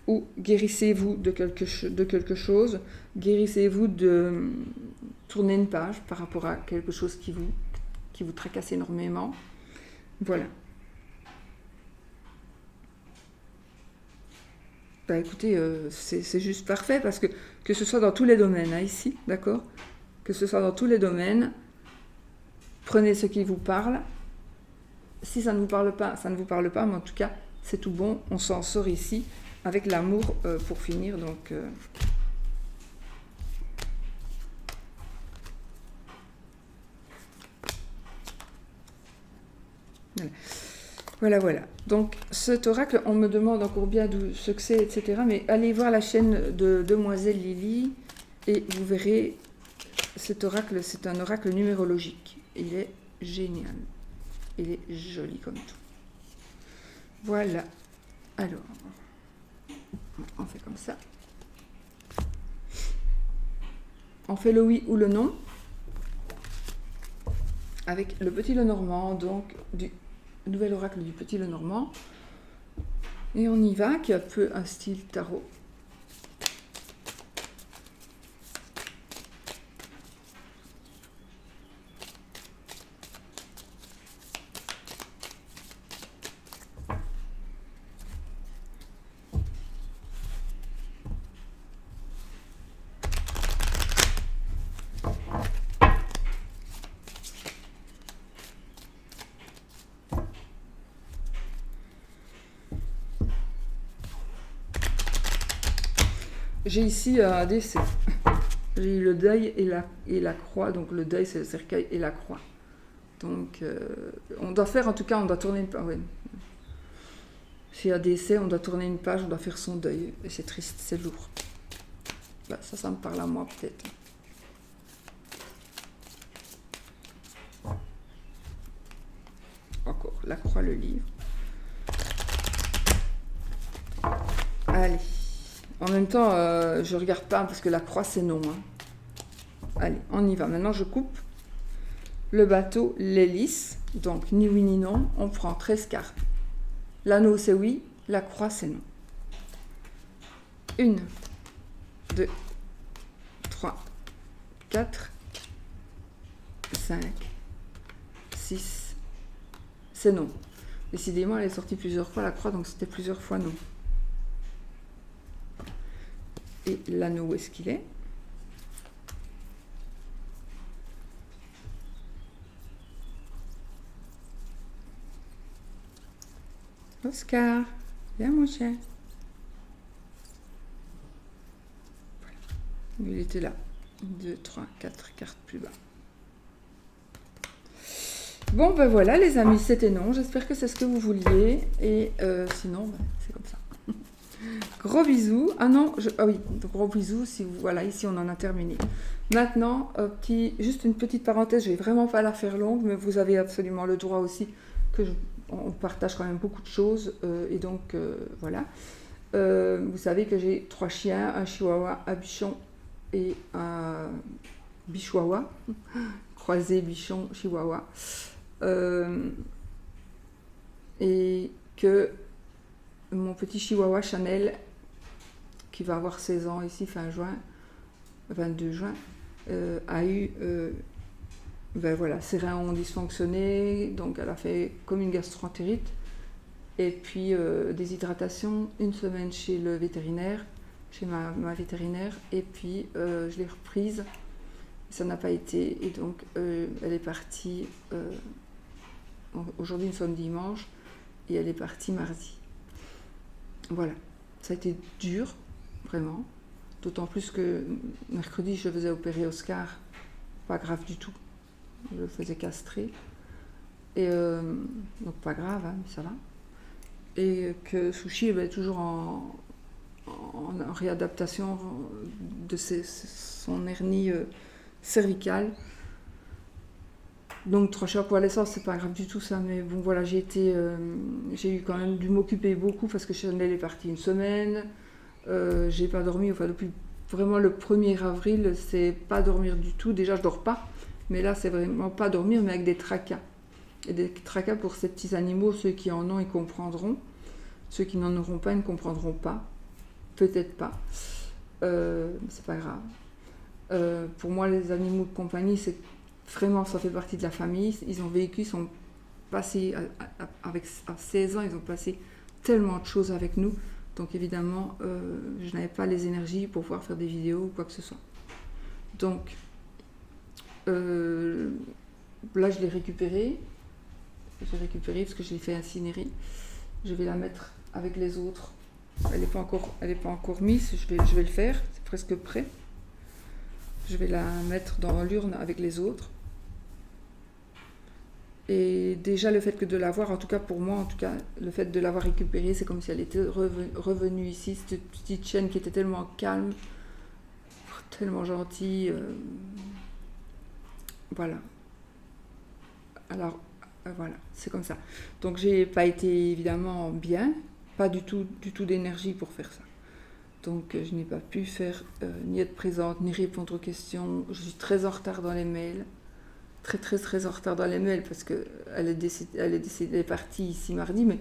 Ou guérissez-vous de quelque chose, guérissez-vous de tourner une page par rapport à quelque chose qui vous tracasse énormément. Voilà. Bah écoutez, c'est juste parfait parce que ce soit dans tous les domaines, hein, ici, d'accord? Que ce soit dans tous les domaines, prenez ce qui vous parle. Si ça ne vous parle pas, ça ne vous parle pas, mais en tout cas, c'est tout bon, on s'en sort ici. Avec l'amour pour finir, donc voilà. Donc cet oracle, on me demande encore bien d'où ce que c'est, etc. Mais allez voir la chaîne de Demoiselle Lily et vous verrez cet oracle, c'est un oracle numérologique. Il est génial. Il est joli comme tout. Voilà. Alors... on fait comme ça. On fait le oui ou le non avec le petit Lenormand, donc du nouvel oracle du petit Lenormand. Et on y va, qui a un peu un style tarot. J'ai ici un décès. J'ai eu le deuil et la croix. Donc le deuil, c'est le cercueil et la croix. Donc on doit faire, en tout cas, on doit tourner une page. Ouais. S'il y a un décès, on doit tourner une page, on doit faire son deuil. Et c'est triste, c'est lourd. Bah, ça me parle à moi peut-être. Encore, la croix, le livre. Allez. En même temps, je regarde pas parce que la croix, c'est non. Hein. Allez, on y va. Maintenant, je coupe le bateau, l'hélice. Donc, ni oui ni non. On prend 13 cartes. L'anneau, c'est oui. La croix, c'est non. 1, 2, 3, 4, 5, 6. C'est non. Décidément, elle est sortie plusieurs fois, la croix, donc c'était plusieurs fois non. Et l'anneau, où est-ce qu'il est? Oscar, viens mon chien. Voilà. Il était là. 2, 3, 4 cartes plus bas. Bon, ben voilà les amis, c'était non. J'espère que c'est ce que vous vouliez. Et sinon, ben, c'est comme ça. Gros bisous. Ah non, oui, gros bisous. Si vous, voilà, ici on en a terminé. Maintenant, juste une petite parenthèse, je vais vraiment pas la faire longue, mais vous avez absolument le droit aussi que on partage quand même beaucoup de choses. Et donc, voilà. Vous savez que j'ai 3 chiens, un chihuahua, un bichon et un bichouawa. Croisé bichon, chihuahua. Et que mon petit chihuahua Chanel, qui va avoir 16 ans ici fin juin, 22 juin, a eu ben voilà, ses reins ont dysfonctionné, donc elle a fait comme une gastroentérite, et puis déshydratation, 1 semaine chez le vétérinaire, chez ma vétérinaire, et puis je l'ai reprise, ça n'a pas été, et donc elle est partie, aujourd'hui nous sommes dimanche, et elle est partie mardi. Voilà, ça a été dur, vraiment. D'autant plus que mercredi, je faisais opérer Oscar. Pas grave du tout. Je le faisais castrer. Et donc pas grave, hein, mais ça va. Et que Sushi est toujours en en réadaptation de son hernie cervicale. Donc 3 chats pour l'essence, c'est pas grave du tout ça, mais bon voilà, j'ai eu quand même dû m'occuper beaucoup parce que Chanel est partie une semaine, j'ai pas dormi, enfin depuis vraiment le 1er avril, c'est pas dormir du tout, déjà je dors pas, mais là c'est vraiment pas dormir, mais avec des tracas. Et des tracas pour ces petits animaux, ceux qui en ont, ils comprendront, ceux qui n'en auront pas, ils ne comprendront pas, peut-être pas, c'est pas grave. Pour moi, les animaux de compagnie, c'est vraiment, ça fait partie de la famille. Ils ont vécu, ils sont passés, à 16 ans, ils ont passé tellement de choses avec nous. Donc évidemment, je n'avais pas les énergies pour pouvoir faire des vidéos ou quoi que ce soit. Donc, là, je l'ai récupérée. J'ai récupéré parce que je l'ai fait incinérer. Je vais la mettre avec les autres. Elle n'est pas encore mise, je vais le faire, c'est presque prêt. Je vais la mettre dans l'urne avec les autres. Et déjà le fait que de l'avoir, en tout cas pour moi, en tout cas le fait de l'avoir récupérée, c'est comme si elle était revenue ici, cette petite chienne qui était tellement calme, tellement gentille. Voilà. Alors voilà, c'est comme ça. Donc j'ai pas été évidemment bien, pas du tout d'énergie pour faire ça. Donc je n'ai pas pu faire ni être présente, ni répondre aux questions. Je suis très en retard dans les mails. Très en retard dans les mails parce qu'elle elle est partie ici mardi, mais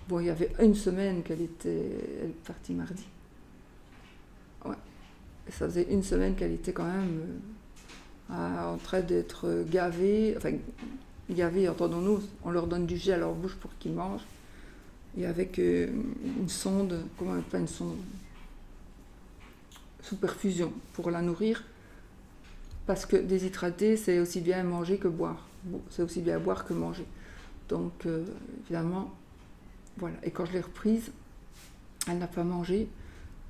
bon, il y avait une semaine elle est partie mardi. Ouais. Et ça faisait une semaine qu'elle était quand même en train d'être gavée, enfin gavée, entendons-nous, on leur donne du jet à leur bouche pour qu'ils mangent, et avec une sonde, comment pas une sonde, sous perfusion pour la nourrir. Parce que déshydrater, c'est aussi bien manger que boire. C'est aussi bien boire que manger. Donc, évidemment, voilà. Et quand je l'ai reprise, elle n'a pas mangé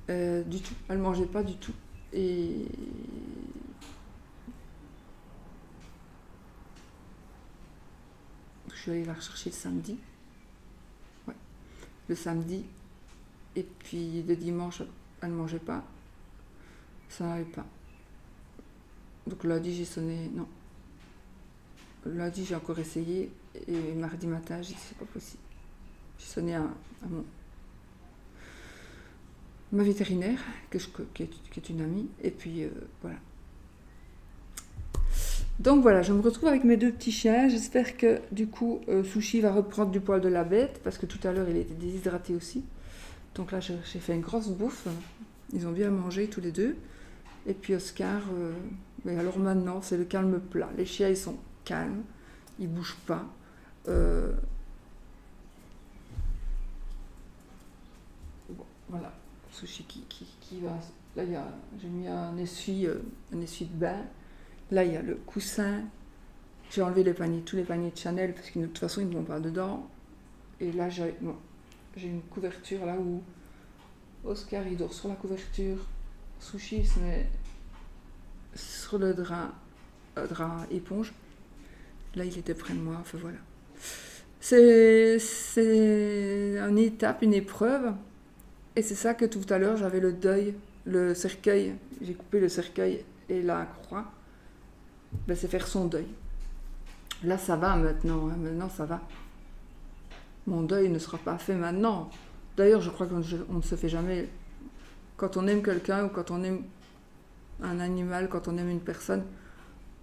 du tout. Elle ne mangeait pas du tout. Et je suis allée la rechercher le samedi. Ouais. Le samedi. Et puis le dimanche, elle ne mangeait pas. Ça n'allait pas. Donc lundi, j'ai sonné, non. Lundi, j'ai encore essayé, et mardi matin, j'ai dit, c'est pas possible. J'ai sonné à ma vétérinaire, qui est une amie, et puis voilà. Donc voilà, je me retrouve avec mes 2 petits chiens. J'espère que du coup, Sushi va reprendre du poil de la bête, parce que tout à l'heure, il était déshydraté aussi. Donc là, j'ai fait une grosse bouffe. Ils ont bien mangé tous les 2. Et puis Oscar, mais alors maintenant, c'est le calme plat. Les chiens, ils sont calmes, ils ne bougent pas. Bon, voilà, Sushi qui va... Là, j'ai mis un essuie de bain. Là, il y a le coussin. J'ai enlevé tous les paniers de Chanel, parce que de toute façon, ils ne vont pas dedans. Et là, j'ai une couverture là où Oscar, il dort sur la couverture. Sushi se met sur le drap éponge. Là, il était près de moi, enfin voilà. C'est une étape, une épreuve. Et c'est ça que tout à l'heure, j'avais le deuil, le cercueil. J'ai coupé le cercueil et la croix. Ben, c'est faire son deuil. Là, ça va maintenant. Hein, maintenant, ça va. Mon deuil ne sera pas fait maintenant. D'ailleurs, je crois qu'on ne se fait jamais... Quand on aime quelqu'un ou quand on aime un animal, quand on aime une personne,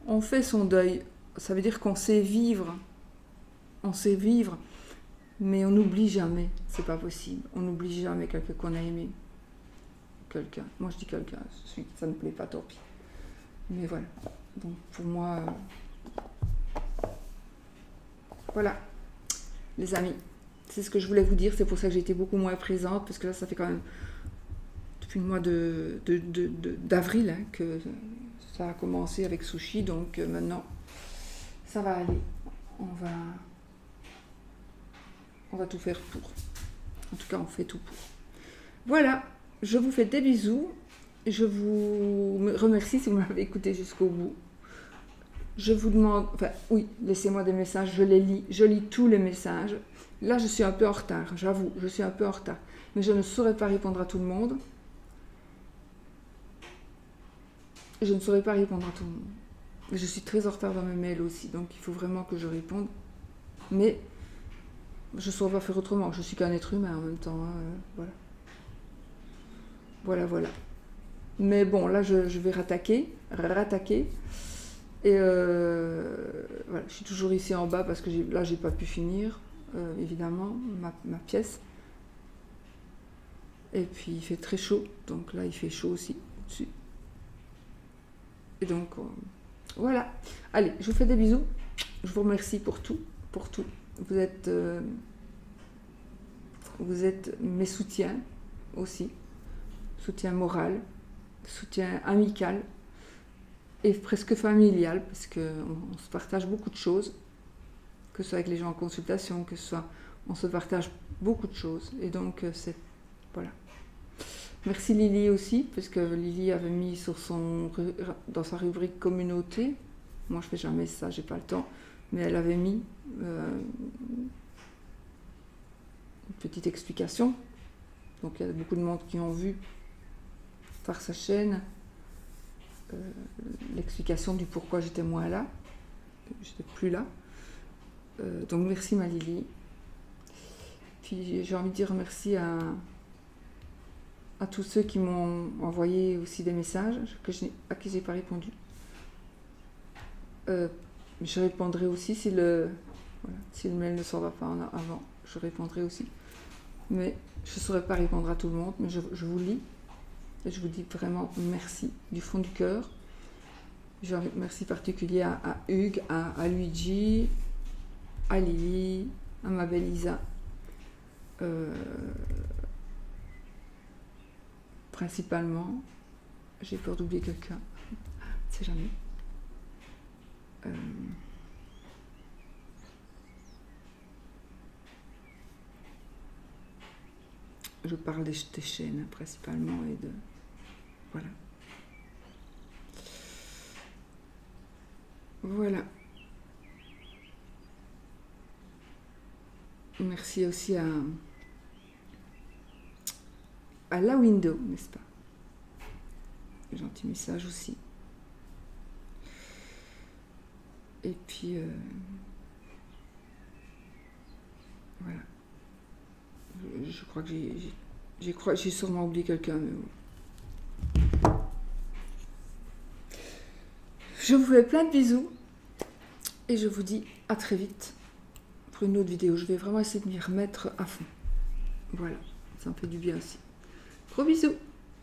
on fait son deuil. Ça veut dire qu'on sait vivre. On sait vivre, mais on n'oublie jamais. C'est pas possible. On n'oublie jamais quelqu'un qu'on a aimé. Quelqu'un. Moi, je dis quelqu'un. Ça ne me plaît pas, tant pis. Mais voilà. Donc, pour moi... Voilà. Les amis. C'est ce que je voulais vous dire. C'est pour ça que j'ai été beaucoup moins présente, parce que là, ça fait quand même... depuis le mois d'avril hein, que ça a commencé avec Sushi, donc maintenant ça va aller. On va tout faire pour. En tout cas, on fait tout pour. Voilà, je vous fais des bisous. Je vous remercie si vous m'avez écouté jusqu'au bout. Je vous demande, enfin oui, laissez-moi des messages, je les lis, je lis tous les messages. Là, je suis un peu en retard, j'avoue, je suis un peu en retard. Mais je ne saurais pas répondre à tout le monde. je ne saurais pas répondre à tout le monde. Je suis très en retard dans mes mails aussi, donc il faut vraiment que je réponde. Mais je ne saurais pas faire autrement. Je suis qu'un être humain en même temps. Hein, voilà. Voilà. Mais bon, là, je vais rattaquer. Et voilà, je suis toujours ici en bas parce que là, j'ai pas pu finir, évidemment, ma pièce. Et puis, il fait très chaud. Donc là, il fait chaud aussi, au-dessus. Et donc, voilà. Allez, je vous fais des bisous. Je vous remercie pour tout. Vous êtes mes soutiens aussi. Soutien moral, soutien amical et presque familial, parce qu'on se partage beaucoup de choses, que ce soit avec les gens en consultation, que ce soit, on se partage beaucoup de choses. Et donc, voilà. Merci Lily aussi, parce que Lily avait mis dans sa rubrique communauté. Moi, je fais jamais ça, j'ai pas le temps. Mais elle avait mis une petite explication. Donc, il y a beaucoup de monde qui ont vu par sa chaîne l'explication du pourquoi j'étais moins là. J'étais plus là. Donc, merci ma Lily. Puis, j'ai envie de dire merci à tous ceux qui m'ont envoyé aussi des messages à qui j'ai pas répondu. Je répondrai aussi si le mail ne s'en va pas avant, je répondrai aussi. Mais je ne saurais pas répondre à tout le monde, mais je vous lis et je vous dis vraiment merci du fond du cœur. J'ai un merci particulier à Hugues, à Luigi, à Lily, à ma belle Isa. Principalement, j'ai peur d'oublier quelqu'un, on ne sait jamais. Je parle des chaînes principalement et de... Voilà. Voilà. Merci aussi à la window, n'est-ce pas? Gentil message aussi. Et puis, voilà. Je crois que j'ai sûrement oublié quelqu'un, mais bon. Je vous fais plein de bisous et je vous dis à très vite pour une autre vidéo. Je vais vraiment essayer de m'y remettre à fond. Voilà, ça me fait du bien aussi. Gros bisous!